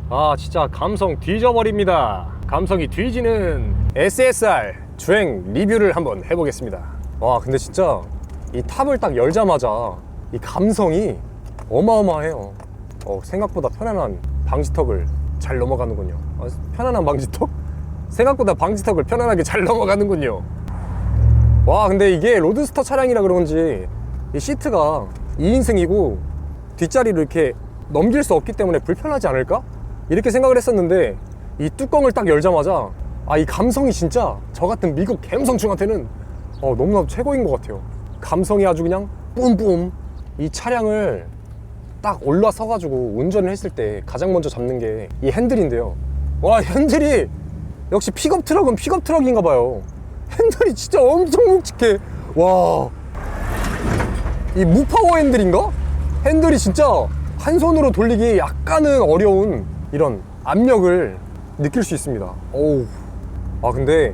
아 진짜 감성 뒤져버립니다. 감성이 뒤지는 SSR 주행 리뷰를 한번 해보겠습니다. 와 근데 진짜 이 탑을 딱 열자마자 이 감성이 어마어마해요. 생각보다 편안한 방지턱을 잘 넘어가는군요. 편안한 방지턱? 생각보다 방지턱을 편안하게 잘 넘어가는군요. 와 근데 이게 로드스터 차량이라 그런지 이 시트가 2인승이고 뒷자리를 이렇게 넘길 수 없기 때문에 불편하지 않을까? 이렇게 생각을 했었는데 이 뚜껑을 딱 열자마자 이 감성이 진짜 저 같은 미국 갬성충한테는 너무나도 최고인 것 같아요. 감성이 아주 그냥 뿜뿜. 이 차량을 딱 올라서 가지고 운전을 했을 때 가장 먼저 잡는 게 이 핸들인데요. 와 핸들이 역시 픽업 트럭은 픽업 트럭인가 봐요. 핸들이 진짜 엄청 묵직해. 와, 이 무파워 핸들인가? 핸들이 진짜 한 손으로 돌리기 약간은 어려운 이런 압력을 느낄 수 있습니다. 오우. 근데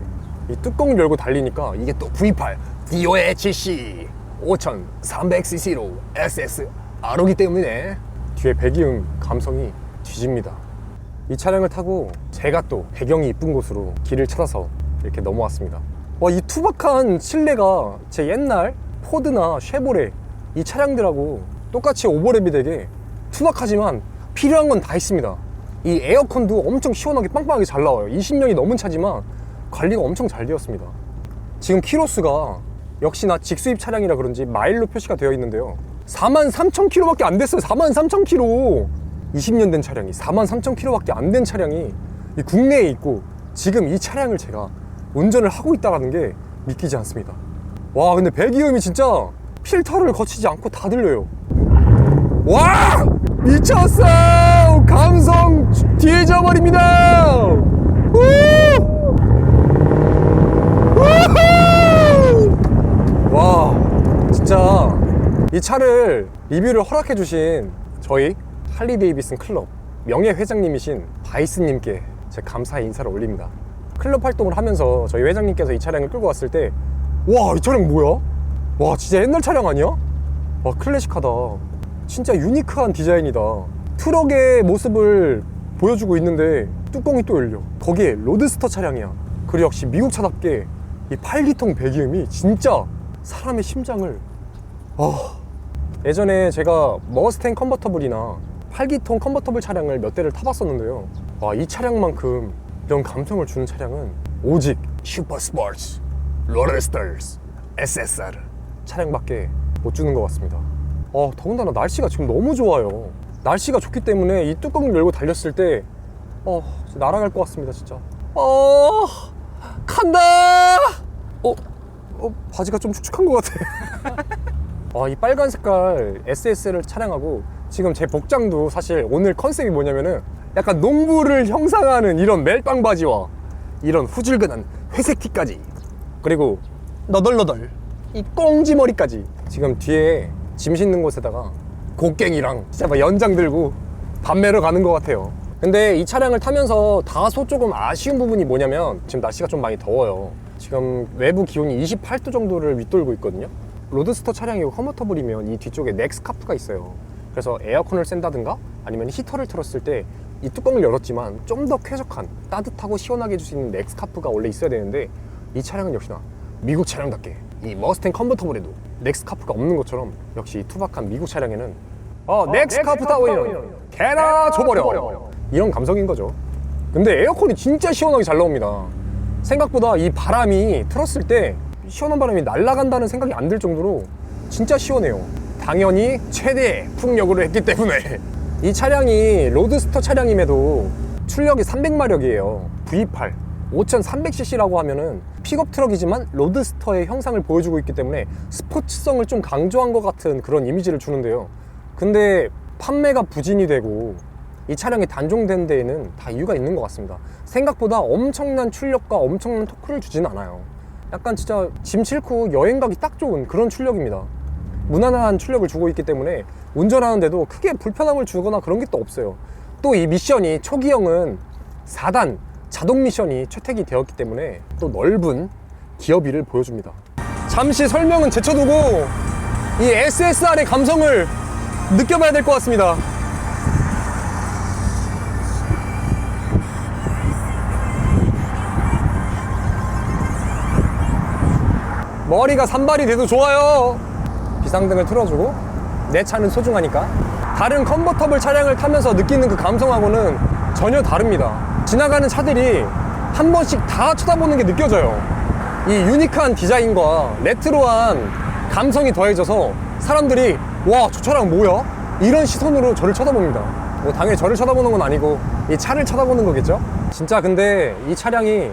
이 뚜껑을 열고 달리니까 이게 또 V8 DOHC 5300cc로 SSR이기 때문에 뒤에 배기음 감성이 뒤집니다. 이 차량을 타고 제가 또 배경이 이쁜 곳으로 길을 찾아서 이렇게 넘어왔습니다. 이 투박한 실내가 제 옛날 포드나 쉐보레 이 차량들하고 똑같이 오버랩이 되게 투박하지만 필요한 건 다 있습니다. 이 에어컨도 엄청 시원하게 빵빵하게 잘 나와요. 20년이 넘은 차지만 관리가 엄청 잘 되었습니다. 지금 키로수가 역시나 직수입 차량이라 그런지 마일로 표시가 되어 있는데요, 43,000km 밖에 안 됐어요. 43,000km. 20년 된 차량이 43,000km 밖에 안 된 차량이 이 국내에 있고 지금 이 차량을 제가 운전을 하고 있다는 게 믿기지 않습니다. 와 근데 배기음이 진짜 필터를 거치지 않고 다 들려요. 와 미쳤어. 감성 뒤져버립니다. 와 진짜 이 차를 리뷰를 허락해 주신 저희 할리 데이비슨 클럽 명예회장님이신 바이스님께 제 감사의 인사를 올립니다. 클럽 활동을 하면서 저희 회장님께서 이 차량을 끌고 왔을 때 와 이 차량 뭐야? 와 진짜 옛날 차량 아니야? 와 클래식하다. 진짜 유니크한 디자인이다. 트럭의 모습을 보여주고 있는데 뚜껑이 또 열려. 거기에 로드스터 차량이야. 그리고 역시 미국 차답게 이 8기통 배기음이 진짜 사람의 심장을 예전에 제가 머스탱 컨버터블이나 8기통 컨버터블 차량을 몇 대를 타봤었는데요, 이 차량만큼 이런 감성을 주는 차량은 오직 슈퍼스포츠 로드스터스 SSR 차량밖에 못 주는 것 같습니다. 더군다나 날씨가 지금 너무 좋아요. 날씨가 좋기 때문에 이 뚜껑을 열고 달렸을 때 날아갈 것 같습니다 진짜. 간다. 바지가 좀 축축한 것 같아. 이 빨간 색깔 SS를 차량하고 지금 제 복장도 사실 오늘 컨셉이 뭐냐면은 약간 농부를 형상하는 이런 멜빵 바지와 이런 후줄근한 회색 티까지, 그리고 너덜너덜 이 꽁지 머리까지. 지금 뒤에 짐 싣는 곳에다가 곡괭이랑 진짜 막 연장 들고 밤매러 가는 것 같아요. 근데 이 차량을 타면서 다소 조금 아쉬운 부분이 뭐냐면 지금 날씨가 좀 많이 더워요. 지금 외부 기온이 28도 정도를 윗돌고 있거든요. 로드스터 차량이고 컨버터블이면 이 뒤쪽에 넥스카프가 있어요. 그래서 에어컨을 쐰다든가 아니면 히터를 틀었을 때 이 뚜껑을 열었지만 좀 더 쾌적한 따뜻하고 시원하게 해줄 수 있는 넥스카프가 원래 있어야 되는데 이 차량은 역시나 미국 차량답게 이 머스탱 컨버터블에도 넥스카프가 없는 것처럼 역시 이 투박한 미국 차량에는 넥스카프 따위는 개나 줘버려, 이런 감성인 거죠. 근데 에어컨이 진짜 시원하게 잘 나옵니다. 생각보다 이 바람이 틀었을 때 시원한 바람이 날아간다는 생각이 안 들 정도로 진짜 시원해요. 당연히 최대 풍력으로 했기 때문에. 이 차량이 로드스터 차량임에도 출력이 300마력이에요 V8 5300cc라고 하면은 픽업 트럭이지만 로드스터의 형상을 보여주고 있기 때문에 스포츠성을 좀 강조한 것 같은 그런 이미지를 주는데요, 근데 판매가 부진이 되고 이 차량이 단종된 데에는 다 이유가 있는 것 같습니다. 생각보다 엄청난 출력과 엄청난 토크를 주진 않아요. 약간 진짜 짐 싣고 여행 가기 딱 좋은 그런 출력입니다. 무난한 출력을 주고 있기 때문에 운전하는데도 크게 불편함을 주거나 그런 게 또 없어요. 또 이 미션이 초기형은 4단 자동 미션이 채택이 되었기 때문에 또 넓은 기어비를 보여줍니다. 잠시 설명은 제쳐두고 이 SSR의 감성을 느껴봐야 될 것 같습니다. 머리가 산발이 돼도 좋아요. 비상등을 틀어주고 내 차는 소중하니까. 다른 컨버터블 차량을 타면서 느끼는 그 감성하고는 전혀 다릅니다. 지나가는 차들이 한 번씩 다 쳐다보는 게 느껴져요. 이 유니크한 디자인과 레트로한 감성이 더해져서 사람들이 와, 저 차량 뭐야? 이런 시선으로 저를 쳐다봅니다. 뭐 당연히 저를 쳐다보는 건 아니고 이 차를 쳐다보는 거겠죠? 진짜 근데 이 차량이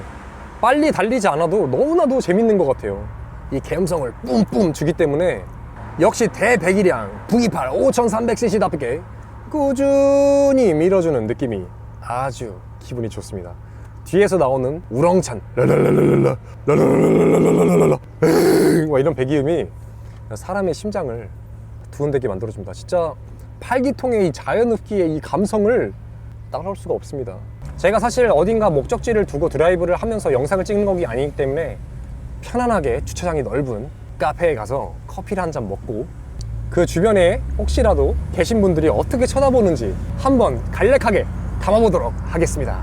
빨리 달리지 않아도 너무나도 재밌는 것 같아요. 이 감성을 뿜뿜 주기 때문에 역시 대배기량 V8 5300cc답게 꾸준히 밀어주는 느낌이 아주 기분이 좋습니다. 뒤에서 나오는 우렁찬 라라라라라라 라라라라라라라라 이런 배기음이 사람의 심장을 두근대게 만들어줍니다. 진짜 8기통의 이 자연흡기의 이 감성을 따라올 수가 없습니다. 제가 사실 어딘가 목적지를 두고 드라이브를 하면서 영상을 찍는 거기 아니기 때문에 편안하게 주차장이 넓은 카페에 가서 커피를 한 잔 먹고 그 주변에 혹시라도 계신 분들이 어떻게 쳐다보는지 한번 간략하게 담아보도록 하겠습니다.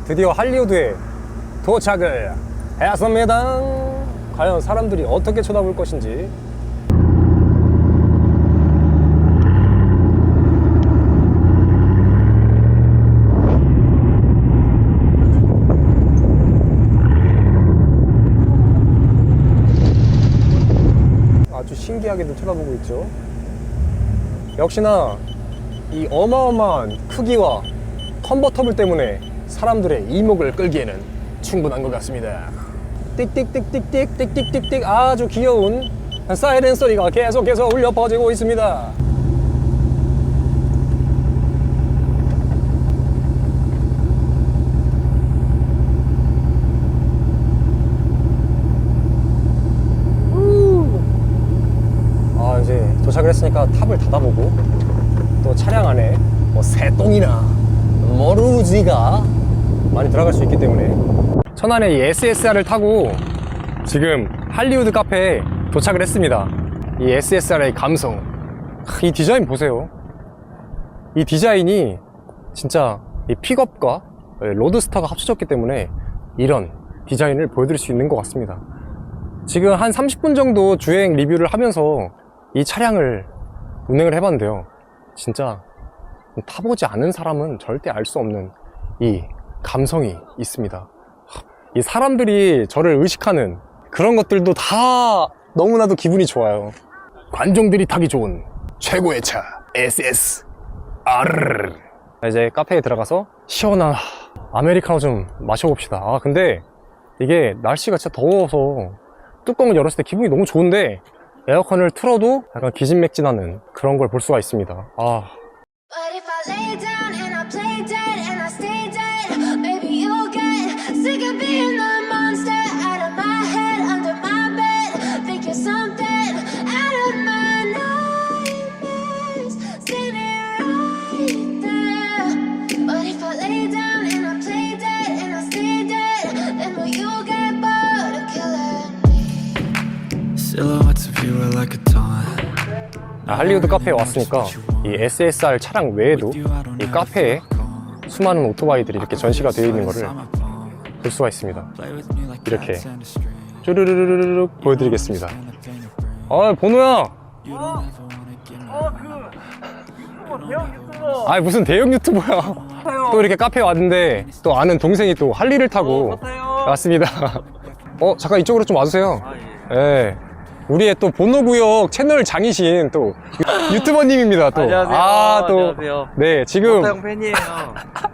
드디어 할리우드에 도착을 했습니다. 과연 사람들이 어떻게 쳐다볼 것인지. 아주 신기하게도 쳐다보고 있죠. 역시나 이 어마어마한 크기와 컨버터블 때문에 사람들의 이목을 끌기에는 충분한 것 같습니다. 띡띡띡띡띡 띡띡띡띡 아주 귀여운 사이렌 소리가 계속해서 울려 퍼지고 있습니다. 이제 도착을 했으니까 탑을 닫아보고 또 차량 안에 뭐 새똥이나 머루지가 많이 들어갈 수 있기 때문에 천안의 이 SSR을 타고 지금 할리우드 카페에 도착을 했습니다. 이 SSR의 감성, 이 디자인 보세요. 이 디자인이 진짜 이 픽업과 로드스타가 합쳐졌기 때문에 이런 디자인을 보여드릴 수 있는 것 같습니다. 지금 한 30분 정도 주행 리뷰를 하면서 이 차량을 운행을 해봤는데요, 진짜 타보지 않은 사람은 절대 알 수 없는 이 감성이 있습니다. 이 사람들이 저를 의식하는 그런 것들도 다 너무나도 기분이 좋아요. 관종들이 타기 좋은 최고의 차 SSR. 이제 카페에 들어가서 시원한 아메리카노 좀 마셔봅시다. 근데 이게 날씨가 진짜 더워서 뚜껑을 열었을 때 기분이 너무 좋은데 에어컨을 틀어도 약간 기진맥진하는 그런 걸 볼 수가 있습니다. But if I lay down and I play dead and I stay dead, maybe you'll get sick of being the monster out of my head, under my bed. Think you're something out of my nightmares, standing right there. But if I lay down and I play dead and I stay dead, then will you get bored of killing me? Silhouettes of you are like a taunt. 할리우드 카페에 왔으니까 이 SSR 차량 외에도 이 카페에 수많은 오토바이들이 이렇게 전시가 되어 있는 것을 볼 수가 있습니다. 이렇게 쭈르르르르 보여드리겠습니다. 보노야! 무슨 대형 유튜버야. 또 이렇게 카페에 왔는데 또 아는 동생이 또 할리를 타고 왔습니다. 잠깐 이쪽으로 좀 와주세요. 예. 우리의 또 보노구역 채널 장이신 또 유튜버님입니다. 또. 안녕하세요. 또. 안녕하세요. 네, 지금. 형 팬이에요.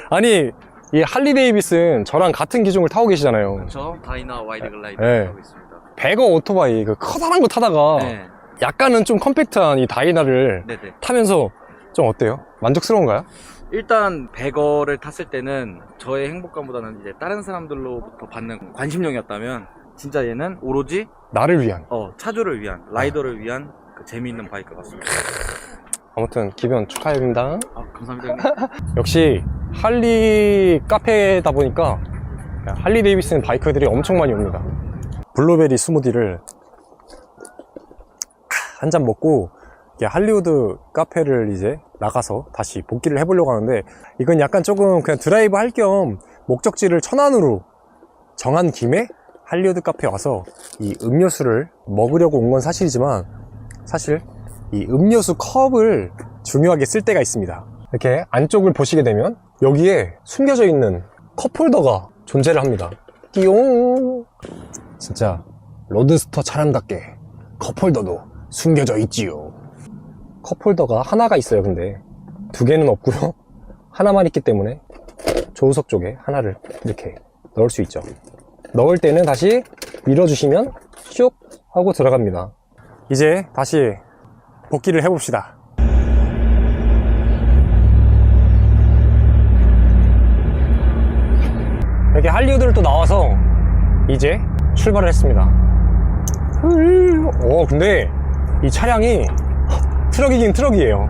아니, 이 할리 데이비슨 저랑 같은 기종을 타고 계시잖아요. 저 다이나 와이드 글라이드 네. 하고 있습니다. 배거 오토바이, 그 커다란 거 타다가 네. 약간은 좀 컴팩트한 이 다이나를 네네. 타면서 좀 어때요? 만족스러운가요? 일단 배거를 탔을 때는 저의 행복감보다는 이제 다른 사람들로부터 받는 관심용이었다면 진짜 얘는 오로지 나를 위한. 차주를 위한, 라이더를 위한 그 재미있는 바이크 같습니다. 아무튼 기변 축하드립니다. 감사합니다. 형님. 역시 할리 카페다 보니까 할리 데이비슨 바이크들이 엄청 많이 옵니다. 블루베리 스무디를 한 잔 먹고 할리우드 카페를 이제 나가서 다시 복귀를 해보려고 하는데, 이건 약간 조금 그냥 드라이브 할 겸 목적지를 천안으로 정한 김에 할리우드 카페 와서 이 음료수를 먹으려고 온 건 사실이지만, 사실 이 음료수 컵을 중요하게 쓸 때가 있습니다. 이렇게 안쪽을 보시게 되면 여기에 숨겨져 있는 컵홀더가 존재를 합니다. 띠용. 진짜 로드스터 차량답게 컵홀더도 숨겨져 있지요. 컵홀더가 하나가 있어요. 근데 두 개는 없고요, 하나만 있기 때문에 조수석 쪽에 하나를 이렇게 넣을 수 있죠. 넣을 때는 다시 밀어주시면 슉 하고 들어갑니다. 이제 다시 복귀를 해봅시다. 이렇게 할리우드를 또 나와서 이제 출발을 했습니다. 근데 이 차량이 트럭이긴 트럭이에요.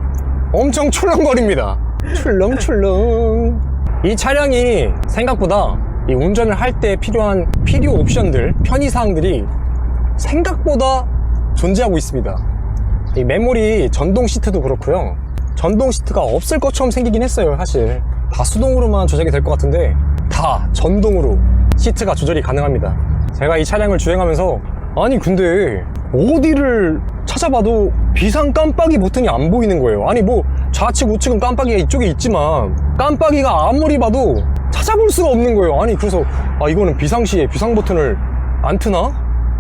엄청 출렁거립니다. 출렁출렁. 이 차량이 생각보다 이 운전을 할 때 필요한 필요 옵션들, 편의사항들이 생각보다 존재하고 있습니다. 이 메모리 전동 시트도 그렇고요, 전동 시트가 없을 것처럼 생기긴 했어요. 사실 다 수동으로만 조작이 될 것 같은데 다 전동으로 시트가 조절이 가능합니다. 제가 이 차량을 주행하면서 아니 근데 어디를 찾아봐도 비상 깜빡이 버튼이 안 보이는 거예요. 아니 뭐 좌측 우측은 깜빡이가 이쪽에 있지만 깜빡이가 아무리 봐도 찾아볼 수가 없는 거예요. 아니 그래서 이거는 비상시에 비상 버튼을 안 트나?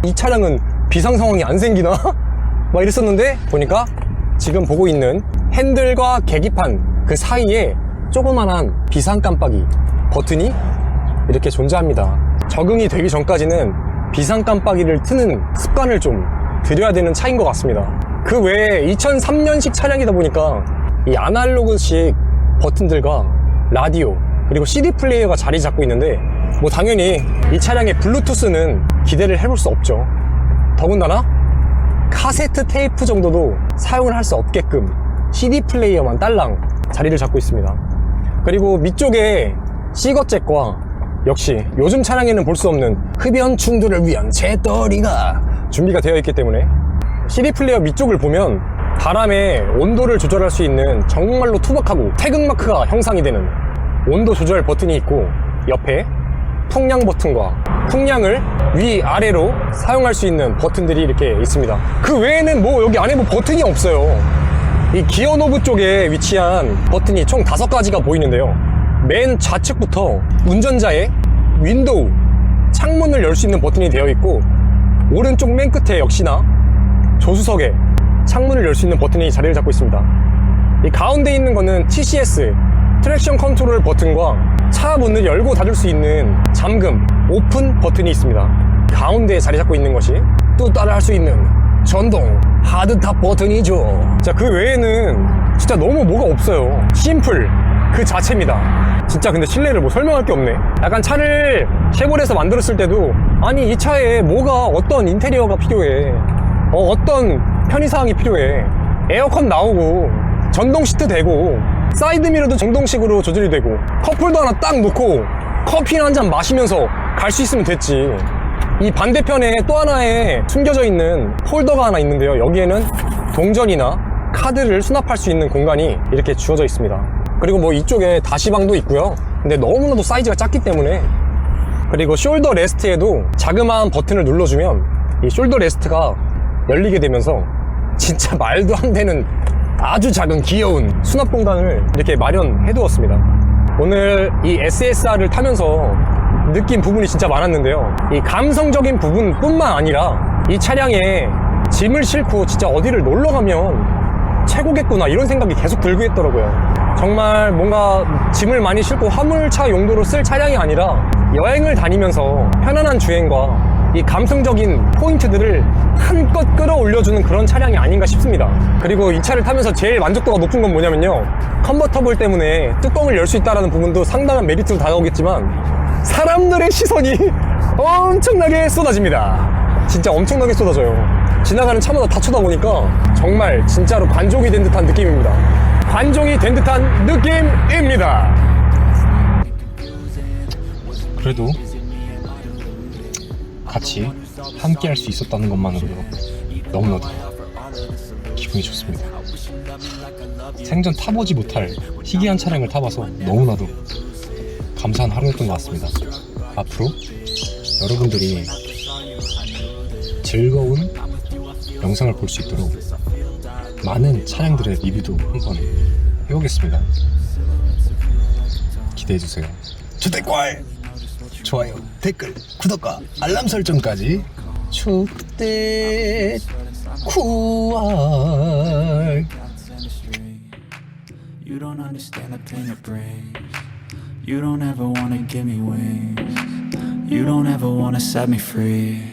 이 차량은 비상 상황이 안 생기나? 막 이랬었는데 보니까 지금 보고 있는 핸들과 계기판 그 사이에 조그만한 비상 깜빡이 버튼이 이렇게 존재합니다. 적응이 되기 전까지는 비상 깜빡이를 트는 습관을 좀 들여야 되는 차인 것 같습니다. 그 외에 2003년식 차량이다 보니까 이 아날로그식 버튼들과 라디오 그리고 CD 플레이어가 자리 잡고 있는데, 뭐 당연히 이 차량의 블루투스는 기대를 해볼 수 없죠. 더군다나 카세트 테이프 정도도 사용을 할 수 없게끔 CD 플레이어만 딸랑 자리를 잡고 있습니다. 그리고 밑쪽에 시거잭과 역시 요즘 차량에는 볼 수 없는 흡연 충돌을 위한 재떨이가 준비가 되어 있기 때문에 CD 플레이어 밑쪽을 보면 바람의 온도를 조절할 수 있는 정말로 투박하고 태극마크가 형상이 되는 온도 조절 버튼이 있고, 옆에 풍량 버튼과 풍량을 위아래로 사용할 수 있는 버튼들이 이렇게 있습니다. 그 외에는 뭐 여기 안에 뭐 버튼이 없어요. 이 기어 노브 쪽에 위치한 버튼이 총 5가지가 보이는데요, 맨 좌측부터 운전자의 윈도우, 창문을 열 수 있는 버튼이 되어 있고, 오른쪽 맨 끝에 역시나 조수석에 창문을 열 수 있는 버튼이 자리를 잡고 있습니다. 이 가운데 있는 거는 TCS 트랙션 컨트롤 버튼과 차 문을 열고 닫을 수 있는 잠금, 오픈 버튼이 있습니다. 가운데에 자리 잡고 있는 것이 또 따라 할 수 있는 전동 하드탑 버튼이죠. 자, 그 외에는 진짜 너무 뭐가 없어요. 심플 그 자체입니다. 진짜 근데 실내를 뭐 설명할 게 없네. 약간 차를 쉐보레에서 만들었을 때도 아니 이 차에 뭐가 어떤 인테리어가 필요해, 어떤 편의사항이 필요해, 에어컨 나오고 전동 시트 되고 사이드미러도 전동식으로 조절이 되고 컵홀더 하나 딱 놓고 커피 한 잔 마시면서 갈 수 있으면 됐지. 이 반대편에 또 하나의 숨겨져 있는 폴더가 하나 있는데요, 여기에는 동전이나 카드를 수납할 수 있는 공간이 이렇게 주어져 있습니다. 그리고 뭐 이쪽에 다시방도 있고요, 근데 너무나도 사이즈가 작기 때문에. 그리고 숄더 레스트에도 자그마한 버튼을 눌러주면 이 숄더 레스트가 열리게 되면서 진짜 말도 안 되는 아주 작은 귀여운 수납 공간을 이렇게 마련해 두었습니다. 오늘 이 SSR을 타면서 느낀 부분이 진짜 많았는데요, 이 감성적인 부분뿐만 아니라 이 차량에 짐을 싣고 진짜 어디를 놀러 가면 최고겠구나 이런 생각이 계속 들고 있더라고요. 정말 뭔가 짐을 많이 싣고 화물차 용도로 쓸 차량이 아니라 여행을 다니면서 편안한 주행과 이 감성적인 포인트들을 한껏 끌어올려주는 그런 차량이 아닌가 싶습니다. 그리고 이 차를 타면서 제일 만족도가 높은 건 뭐냐면요, 컨버터블 때문에 뚜껑을 열 수 있다는 부분도 상당한 메리트로 다가오겠지만 사람들의 시선이 엄청나게 쏟아집니다. 진짜 엄청나게 쏟아져요. 지나가는 차마다 다 쳐다보니까 정말 진짜로 관종이 된 듯한 느낌입니다. 관종이 된 듯한 느낌입니다. 그래도 같이 함께 할 수 있었다는 것만으로도 너무나도 기분이 좋습니다. 생전 타보지 못할 희귀한 차량을 타봐서 너무나도 감사한 하루였던 것 같습니다. 앞으로 여러분들이 즐거운 영상을 볼 수 있도록 많은 차량들의 리뷰도 한번 해보겠습니다. 기대해주세요. 초대꼴! 좋아요, 댓글, 구독과 알람 설정까지 초대꼴. You don't understand the pain it brings. You don't ever wanna give me wings. You don't ever wanna set me free.